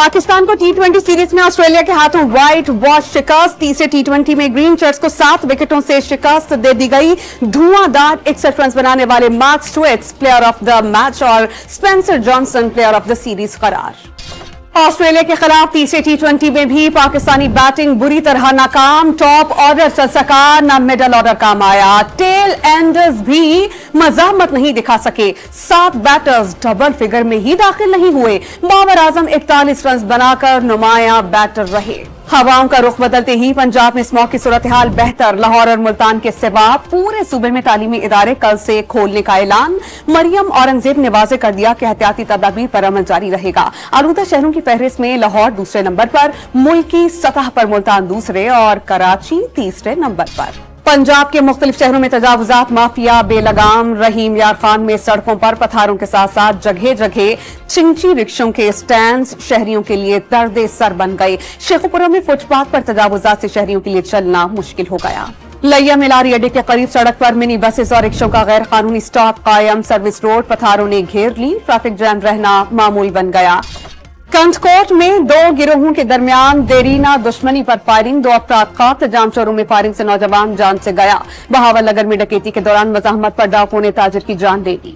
पाकिस्तान को टी20 सीरीज में ऑस्ट्रेलिया के हाथों व्हाइट वॉश शिकस्त। तीसरे टी20 में ग्रीन शर्ट्स को 7 विकेटों से शिकस्त दे दी गई। धुआंधार 61 रन बनाने वाले मार्क स्टुइट्स प्लेयर ऑफ द मैच और Spencer Johnson player of the series करार। ऑस्ट्रेलिया के खिलाफ तीसरे टी20 में भी पाकिस्तानी बैटिंग बुरी तरह नाकाम। टॉप ऑर्डर चल सका, न मिडल ऑर्डर काम आया। टेल एंडर्स भी मजामत नहीं दिखा सके। 7 बैटर्स डबल फिगर में ही दाखिल नहीं हुए। बाबर आजम 41 रन बनाकर नुमाया बैटर रहे। हवाओं का रुख बदलते ही पंजाब में स्मॉग की सूरत हाल बेहतर। लाहौर और मुल्तान के सिवा पूरे सूबे में तालीमी इदारे कल से खोलने का ऐलान। मरियम औरंगजेब ने वाज़ेह कर दिया कि एहतियाती तदाबीर पर अमल जारी रहेगा। आलूदा शहरों की फहरिस्त में लाहौर दूसरे नंबर पर, मुल्की सतह पर मुल्तान दूसरे और कराची तीसरे नंबर पर। पंजाब के मुख्तलिफ शहरों में तजावुजात माफिया बेलगाम। रहीम यार खान में सड़कों पर पत्थरों के साथ साथ जगह जगह चिंची रिक्शों के स्टैंड्स शहरियों के लिए दर्द सर बन गए। शेखुपुरा में फुटपाथ पर तजावुजात से शहरियों के लिए चलना मुश्किल हो गया। लैया मिलारी अड्डे के करीब सड़क पर मिनी बसेस और रिक्शों का गैर कानूनी स्टॉप कायम। सर्विस रोड पत्थरों ने घेर ली। ट्रैफिक जैम रहना मामूल बन गया। कंटकोट में 2 गिरोहों के दरमियान देरीना दुश्मनी पर फायरिंग। 2 अफराद कात। जाम शोरूम में फायरिंग से नौजवान जान से गया। बहावल नगर में डकैती के दौरान मज़ाहमत पर डाकुओं ने ताजिर की जान ले ली।